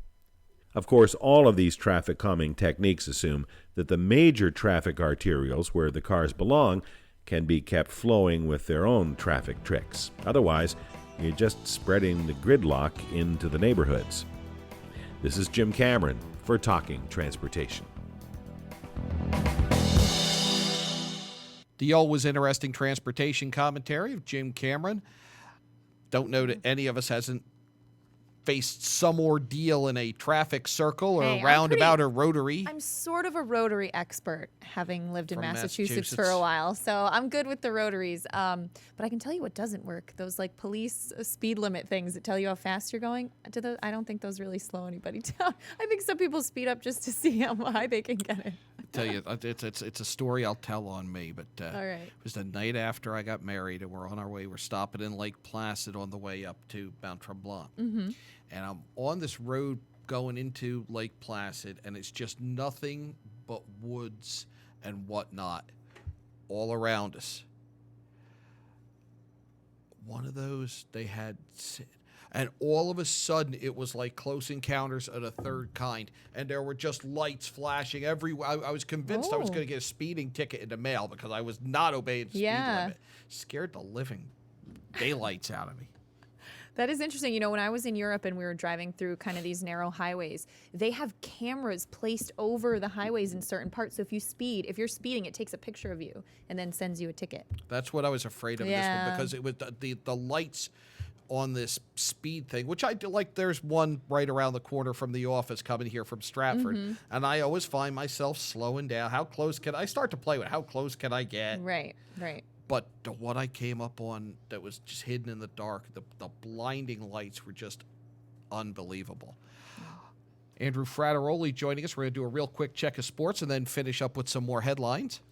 Of course, all of these traffic calming techniques assume that the major traffic arterials where the cars belong can be kept flowing with their own traffic tricks. Otherwise, You're just spreading the gridlock into the neighborhoods. This is Jim Cameron for Talking Transportation. The always interesting transportation commentary of Jim Cameron. Don't know that any of us hasn't faced some ordeal in a traffic circle or Hey, roundabout or rotary. I'm sort of a rotary expert, having lived in From Massachusetts for a while, so I'm good with the rotaries. But I can tell you what doesn't work: those like police speed limit things that tell you how fast you're going. I don't think those really slow anybody down. I think some people speed up just to see how high they can get it. I tell you, it's a story I'll tell on me. But All right. It was the night after I got married, and we're on our way. We're stopping in Lake Placid on the way up to Mount Tremblant. Mm-hmm. And I'm on this road going into Lake Placid, and it's just nothing but woods and whatnot all around us. One of those they had, and all of a sudden it was like Close Encounters of the Third Kind, and there were just lights flashing everywhere. I was convinced I was going to get a speeding ticket in the mail because I was not obeying the speed limit. Scared the living daylights out of me. That is interesting. You know, when I was in Europe and we were driving through kind of these narrow highways, they have cameras placed over the highways in certain parts. So if you're speeding, it takes a picture of you and then sends you a ticket. That's what I was afraid of this one, because it was the lights on this speed thing, which I do like. There's one right around the corner from the office coming here from Stratford, and I always find myself slowing down. How close can I start to play with? How close can I get? Right. But the one I came up on that was just hidden in the dark, the blinding lights were just unbelievable. Andrew Frattaroli joining us. We're going to do a real quick check of sports and then finish up with some more headlines.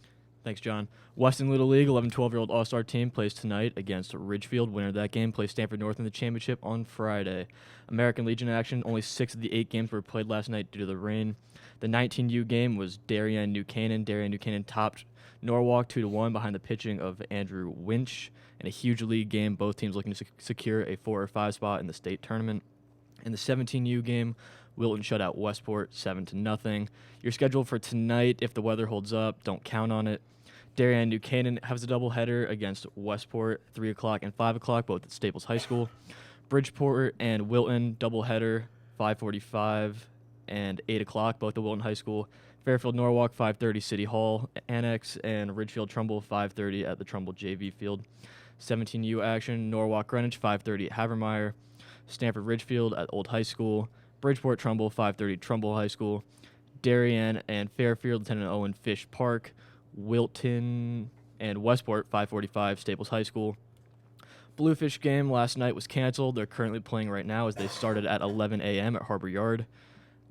Thanks, John. Weston Little League 11-12-year-old All-Star team plays tonight against Ridgefield. Winner of that game plays Stanford North in the championship on Friday. American Legion action. Only 6 of the 8 games were played last night due to the rain. The 19U game was Darien-New Canaan. Darien-New Canaan topped Norwalk 2-1 behind the pitching of Andrew Winch. In a huge league game, both teams looking to secure a 4 or 5 spot in the state tournament. In the 17U game, Wilton shut out Westport 7-0. Your schedule for tonight, if the weather holds up, don't count on it. Darien-New Canaan has a doubleheader against Westport, 3 o'clock and 5 o'clock, both at Staples High School. Bridgeport and Wilton doubleheader, 5:45 and 8 o'clock, both at Wilton High School. Fairfield Norwalk, 5:30 City Hall Annex, and Ridgefield Trumbull, 5:30 at the Trumbull JV Field. 17U action, Norwalk Greenwich, 5:30 at Havermeyer. Stanford Ridgefield at Old High School. Bridgeport Trumbull, 5:30 Trumbull High School. Darien and Fairfield, Lieutenant Owen Fish Park. Wilton and Westport, 5:45 Staples High School. Bluefish game last night was canceled. They're currently playing right now as they started at 11 a.m. at Harbor Yard.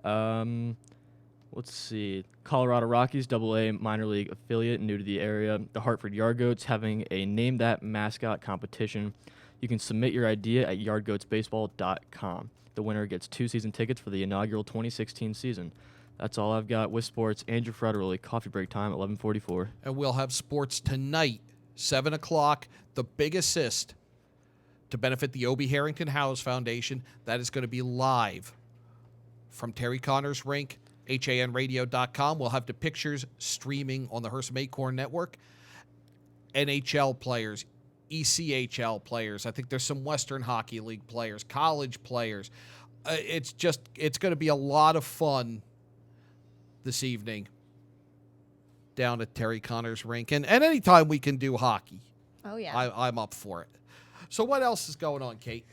Let's see. Colorado Rockies, AA minor league affiliate, new to the area. The Hartford Yardgoats having a Name That Mascot competition. You can submit your idea at yardgoatsbaseball.com. The winner gets 2 season tickets for the inaugural 2016 season. That's all I've got with sports. Andrew Frattaroli, coffee break time, 11:44. And we'll have sports tonight, 7 o'clock. The Big Assist to benefit the Obie Harrington House Foundation. That is going to be live from Terry Connors Rink. HANradio.com. We'll have the pictures streaming on the Hersam Acorn Network. NHL players, ECHL players. I think there's some Western Hockey League players, college players. It's going to be a lot of fun this evening down at Terry Connors Rink. And anytime we can do hockey, Oh, yeah. I'm up for it. So what else is going on, Kate?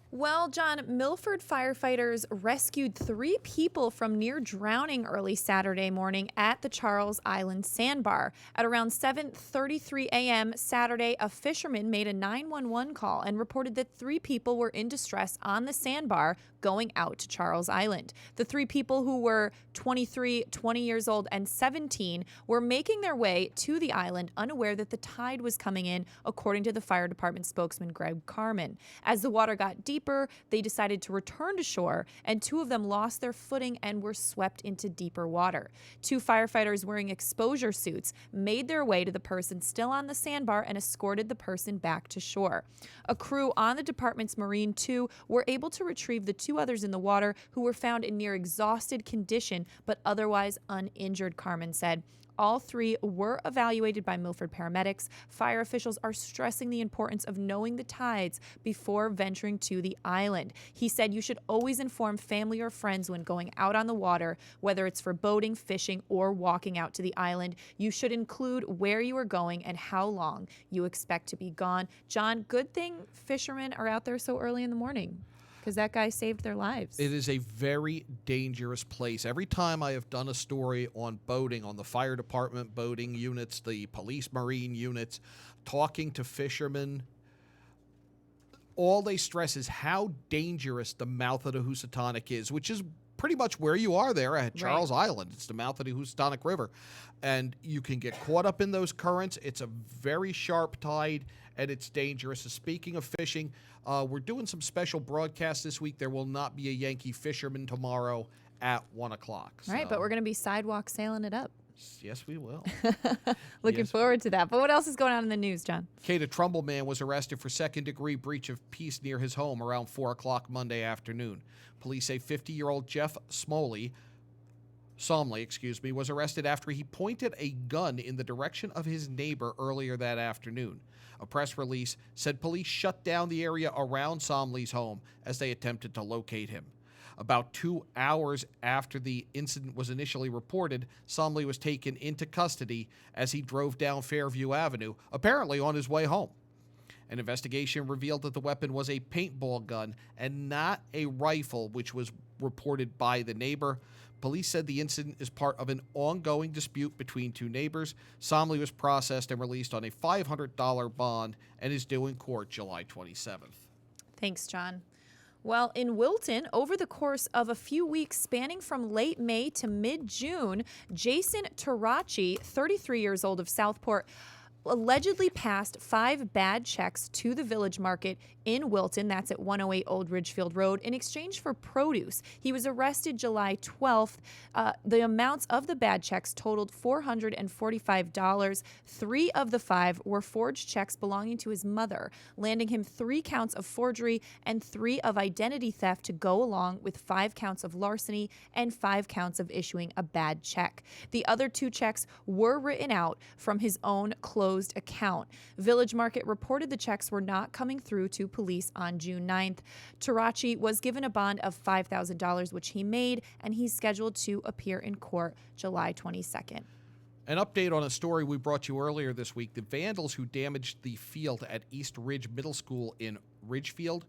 Well, John, Milford firefighters rescued 3 people from near drowning early Saturday morning at the Charles Island Sandbar. At around 7:33 a.m. Saturday, a fisherman made a 911 call and reported that 3 people were in distress on the sandbar going out to Charles Island. The 3 people, who were 23, 20 years old, and 17, were making their way to the island unaware that the tide was coming in, according to the fire department spokesman Greg Carmen. As the water got deeper, they decided to return to shore, and 2 of them lost their footing and were swept into deeper water. 2 firefighters wearing exposure suits made their way to the person still on the sandbar and escorted the person back to shore. A crew on the department's Marine 2 were able to retrieve the 2 others in the water, who were found in near exhausted condition but otherwise uninjured, Carmen said. All 3 were evaluated by Milford paramedics. Fire officials are stressing the importance of knowing the tides before venturing to the island. He said you should always inform family or friends when going out on the water, whether it's for boating, fishing, or walking out to the island. You should include where you are going and how long you expect to be gone. John, good thing fishermen are out there so early in the morning, because that guy saved their lives. It is a very dangerous place. Every time I have done a story on boating, on the fire department boating units, the police marine units, talking to fishermen, all they stress is how dangerous the mouth of the Housatonic is, which is pretty much where you are there at Charles Island. It's the mouth of the Housatonic River. And you can get caught up in those currents. It's a very sharp tide, and it's dangerous. So speaking of fishing, we're doing some special broadcasts this week. There will not be a Yankee fisherman tomorrow at 1 o'clock. All right, but we're going to be sidewalk sailing it up. Yes, we will. Looking forward to that. But what else is going on in the news, John? Kate, a Trumbull man was arrested for second-degree breach of peace near his home around 4 o'clock Monday afternoon. Police say 50-year-old Jeff Somley, was arrested after he pointed a gun in the direction of his neighbor earlier that afternoon. A press release said police shut down the area around Somley's home as they attempted to locate him. About 2 hours after the incident was initially reported, Somley was taken into custody as he drove down Fairview Avenue, apparently on his way home. An investigation revealed that the weapon was a paintball gun and not a rifle, which was reported by the neighbor. Police said the incident is part of an ongoing dispute between 2 neighbors. Somley was processed and released on a $500 bond and is due in court July 27th. Thanks, John. Well, in Wilton, over the course of a few weeks spanning from late May to mid-June, Jason Tarachi, 33 years old of Southport, allegedly passed 5 bad checks to the Village Market in Wilton, that's at 108 Old Ridgefield Road, in exchange for produce. He was arrested July 12th. The amounts of the bad checks totaled $445. 3 of the 5 were forged checks belonging to his mother, landing him 3 counts of forgery and 3 of identity theft to go along with 5 counts of larceny and 5 counts of issuing a bad check. The other 2 checks were written out from his own closed account. Village Market reported the checks were not coming through to police on June 9th. Tarachi was given a bond of $5,000, which he made, and he's scheduled to appear in court July 22nd. An update on a story we brought you earlier this week. The vandals who damaged the field at East Ridge Middle School in Ridgefield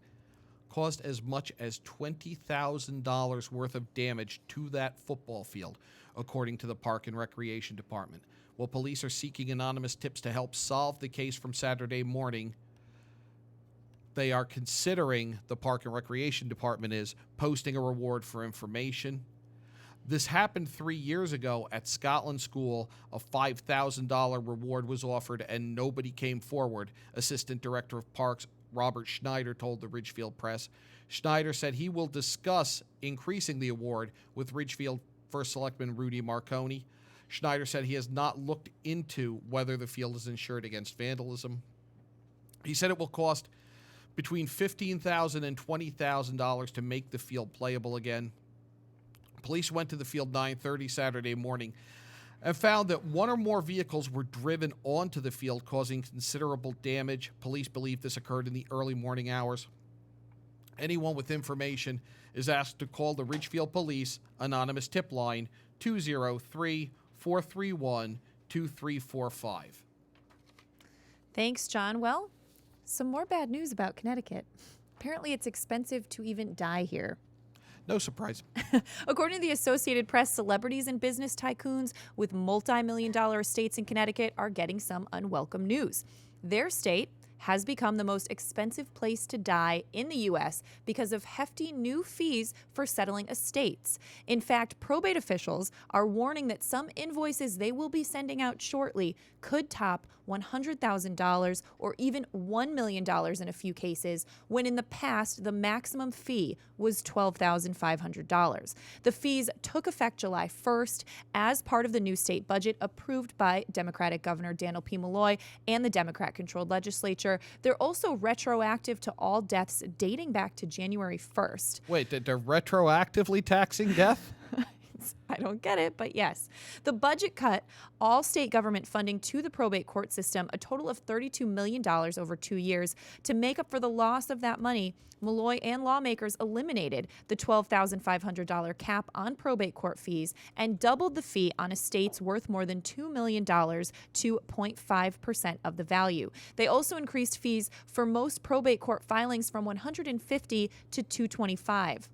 caused as much as $20,000 worth of damage to that football field, according to the Park and Recreation Department. While police are seeking anonymous tips to help solve the case from Saturday morning, they are considering, the Park and Recreation Department is, posting a reward for information. This happened 3 years ago at Scotland School. A $5,000 reward was offered and nobody came forward. Assistant Director of Parks Robert Schneider told the Ridgefield Press. Schneider said he will discuss increasing the award with Ridgefield First Selectman Rudy Marconi. Schneider said he has not looked into whether the field is insured against vandalism. He said it will cost between $15,000 and $20,000 to make the field playable again. Police went to the field 9:30 Saturday morning and found that 1 or more vehicles were driven onto the field, causing considerable damage. Police believe this occurred in the early morning hours. Anyone with information is asked to call the Ridgefield Police anonymous tip line 203-431-2345. Thanks, John. Well, some more bad news about Connecticut. Apparently, it's expensive to even die here. No surprise. According to the Associated Press, celebrities and business tycoons with multi-million-dollar estates in Connecticut are getting some unwelcome news. Their state has become the most expensive place to die in the U.S. because of hefty new fees for settling estates. In fact, probate officials are warning that some invoices they will be sending out shortly could top $100,000 or even $1 million in a few cases, when in the past the maximum fee was $12,500. The fees took effect July 1st as part of the new state budget approved by Democratic Governor Daniel P. Malloy and the Democrat-controlled legislature. They're also retroactive to all deaths dating back to January 1st. Wait, they're retroactively taxing death? I don't get it, but yes. The budget cut all state government funding to the probate court system, a total of $32 million over 2 years. To make up for the loss of that money, Malloy and lawmakers eliminated the $12,500 cap on probate court fees and doubled the fee on estates worth more than $2 million to 0.5% of the value. They also increased fees for most probate court filings from $150 to $225.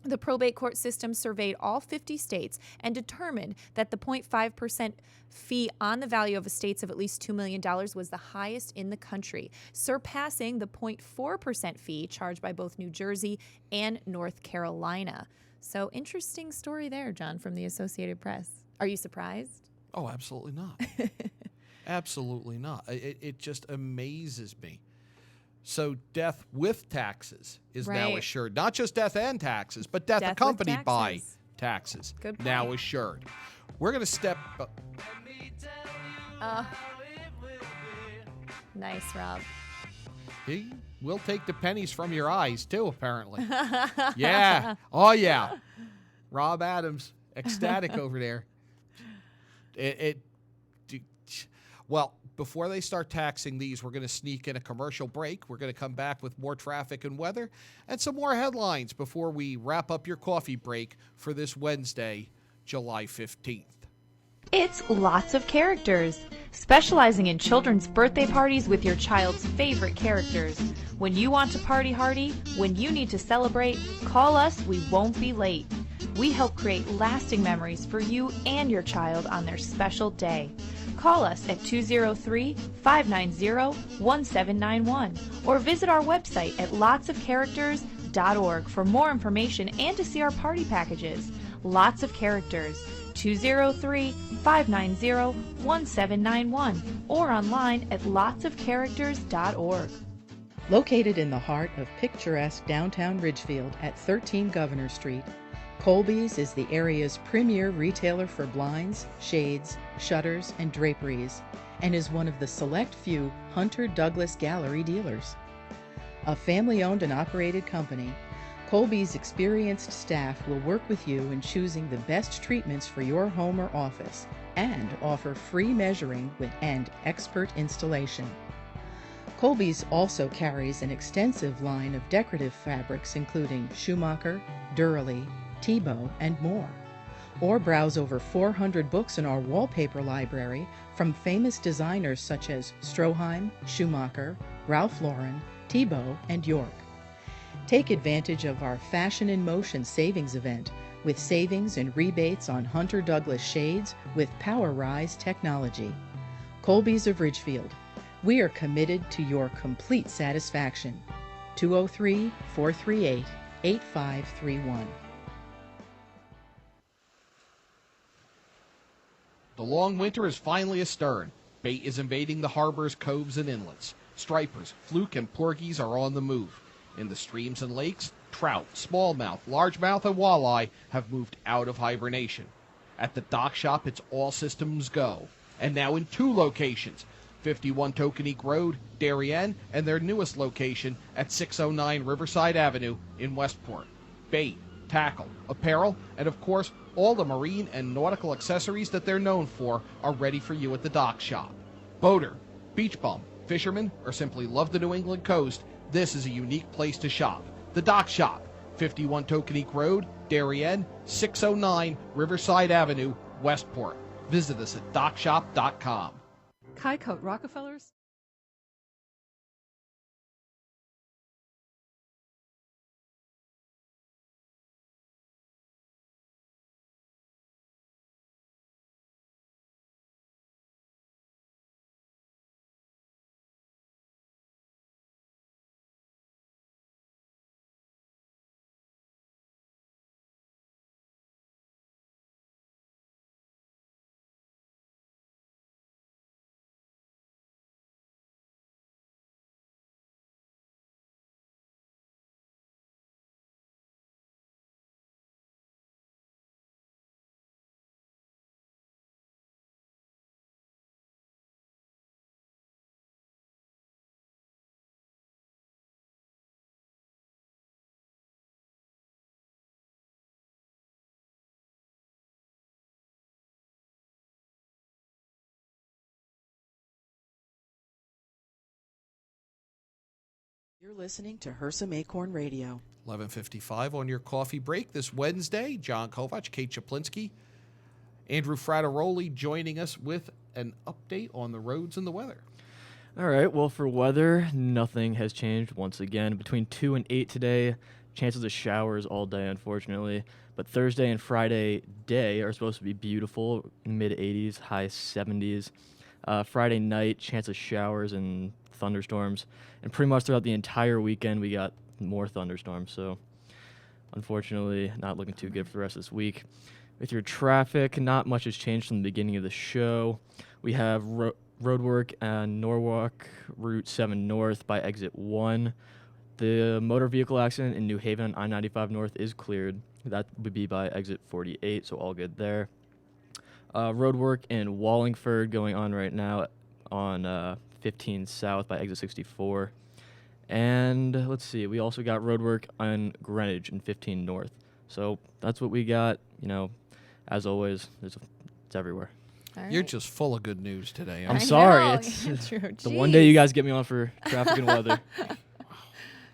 The probate court system surveyed all 50 states and determined that the 0.5% fee on the value of estates of at least $2 million was the highest in the country, surpassing the 0.4% fee charged by both New Jersey and North Carolina. So interesting story there, John, from the Associated Press. Are you surprised? Oh, absolutely not. Absolutely not. It just amazes me. So death with taxes is now assured. Not just death and taxes, but death accompanied by taxes. Good point. Now assured. We're going to step... Nice, Rob. He will take the pennies from your eyes, too, apparently. Yeah. Oh, yeah. Rob Adams, ecstatic over there. Well, before they start taxing these, we're going to sneak in a commercial break. We're going to come back with more traffic and weather and some more headlines before we wrap up your coffee break for this Wednesday, July 15th. It's Lots of Characters, specializing in children's birthday parties with your child's favorite characters. When you want to party hardy, when you need to celebrate, call us, we won't be late. We help create lasting memories for you and your child on their special day. Call us at 203-590-1791 or visit our website at lotsofcharacters.org for more information and to see our party packages. Lots of Characters, 203-590-1791 or online at lotsofcharacters.org. Located in the heart of picturesque downtown Ridgefield at 13 Governor Street, Colby's is the area's premier retailer for blinds, shades, shutters, and draperies, and is one of the select few Hunter Douglas Gallery dealers. A family-owned and operated company, Colby's experienced staff will work with you in choosing the best treatments for your home or office and offer free measuring and expert installation. Colby's also carries an extensive line of decorative fabrics including Schumacher, Durley, Tebow, and more. Or browse over 400 books in our wallpaper library from famous designers such as Stroheim, Schumacher, Ralph Lauren, Tebow, and York. Take advantage of our Fashion in Motion savings event with savings and rebates on Hunter Douglas shades with Power Rise technology. Colby's of Ridgefield. We are committed to your complete satisfaction. 203-438-8531. The long winter is finally astern. Bait is invading the harbors, coves, and inlets. Stripers, fluke, and porgies are on the move. In the streams and lakes, trout, smallmouth, largemouth, and walleye have moved out of hibernation. At the dock shop, it's all systems go. And now in 2 locations, 51 Tokenique Road, Darien, and their newest location at 609 Riverside Avenue in Westport. Bait, tackle, apparel, and of course, all the marine and nautical accessories that they're known for are ready for you at the dock shop. Boater, beach bum, fisherman, or simply love the New England coast, this is a unique place to shop. The Dock Shop, 51 Tokenique Road, Darien, 609 Riverside Avenue, Westport. Visit us at dockshop.com. Kycoat Rockefellers? You're listening to Hersam Acorn Radio. 11:55 on your coffee break this Wednesday. John Kovach, Kate Czaplinski, Andrew Frateroli joining us with an update on the roads and the weather. All right, well, for weather, nothing has changed once again. Between 2 and 8 today, chances of showers all day, unfortunately. But Thursday and Friday day are supposed to be beautiful, mid-80s, high 70s. Friday night, chance of showers and thunderstorms. And pretty much throughout the entire weekend, we got more thunderstorms. So, unfortunately, not looking too good for the rest of this week. With your traffic, not much has changed from the beginning of the show. We have road work on Norwalk Route 7 North by Exit 1. The motor vehicle accident in New Haven on I-95 North is cleared. That would be by Exit 48, so all good there. Road work in Wallingford going on right now on 15 South by Exit 64. And let's see, we also got road work on Greenwich in 15 North. So that's what we got. You know, as always, it's everywhere. You're just full of good news today. I'm sorry. Know, it's Andrew, the one day you guys get me on for traffic and weather.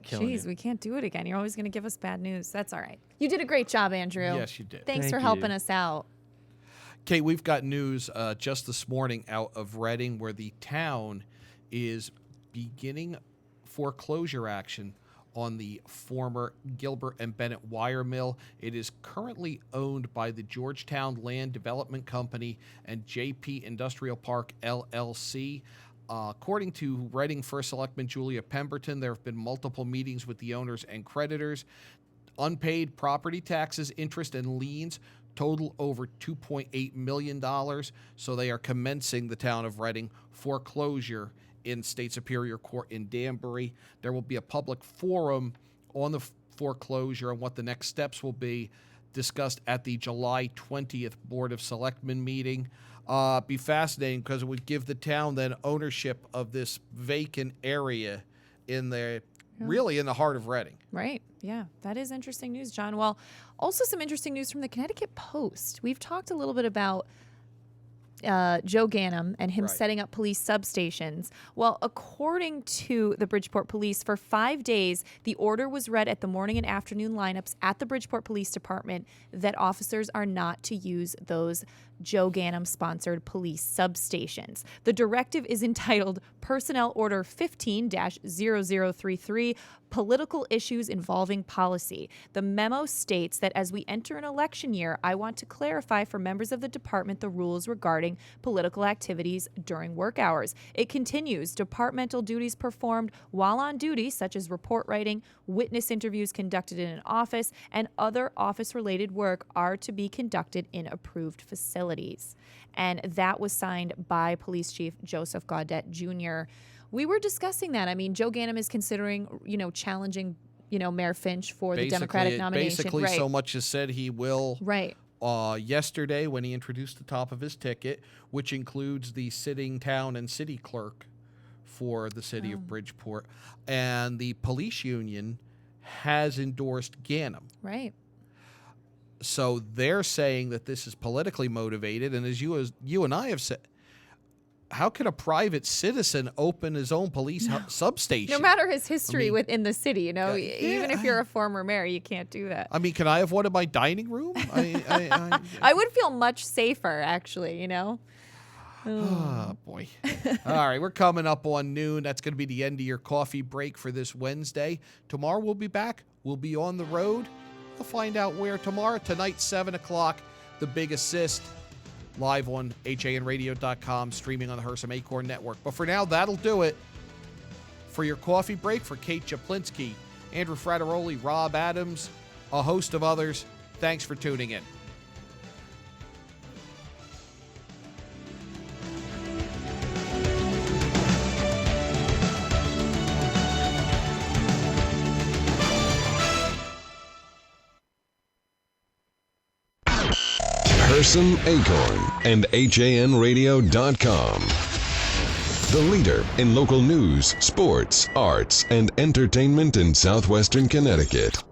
Jeez, we can't do it again. You're always going to give us bad news. That's all right. You did a great job, Andrew. Yes, you did. Thanks Thank for you. helping us out. Kate, we've got news just this morning out of Reading where the town is beginning foreclosure action on the former Gilbert and Bennett wire mill. It is currently owned by the Georgetown Land Development Company and JP Industrial Park, LLC. According to Reading First Selectman Julia Pemberton, there have been multiple meetings with the owners and creditors. Unpaid property taxes, interest, and liens total over $2.8 million. So they are commencing the town of Reading foreclosure in State Superior Court in Danbury. There will be a public forum on the foreclosure and what the next steps will be discussed at the July 20th Board of Selectmen meeting. Be fascinating because it would give the town then ownership of this vacant area really in the heart of Reading. Right. Yeah, that is interesting news, John. Well, also some interesting news from the Connecticut Post. We've talked a little bit about Joe Ganim and him setting up police substations. Well, according to the Bridgeport Police, for 5 days, the order was read at the morning and afternoon lineups at the Bridgeport Police Department that officers are not to use those Joe Ganim-sponsored police substations. The directive is entitled Personnel Order 15-0033, Political Issues Involving Policy. The memo states that as we enter an election year, I want to clarify for members of the department the rules regarding political activities during work hours. It continues, departmental duties performed while on duty, such as report writing, witness interviews conducted in an office, and other office-related work are to be conducted in approved facilities. And that was signed by Police Chief Joseph Gaudet Jr. We were discussing that. I mean, Joe Ganim is considering, challenging, Mayor Finch for the Democratic nomination. Basically, so much is said he will. Right. Yesterday, when he introduced the top of his ticket, which includes the sitting town and city clerk for the city of Bridgeport, and the police union has endorsed Ganim. Right. So they're saying that this is politically motivated, and as you and I have said, how can a private citizen open his own police substation? No matter his history within the city, even if you're a former mayor, you can't do that. I mean, can I have one in my dining room? I would feel much safer, actually, Oh, boy. All right, we're coming up on noon. That's going to be the end of your coffee break for this Wednesday. Tomorrow we'll be back. We'll be on the road. We'll find out where tomorrow. Tonight, 7 o'clock, The Big Assist, live on hanradio.com, streaming on the Hersam Acorn Network. But for now, that'll do it. For your coffee break, for Kate Czaplinski, Andrew Frateroli, Rob Adams, a host of others, thanks for tuning in. Hersam Acorn and hanradio.com. The leader in local news, sports, arts, and entertainment in southwestern Connecticut.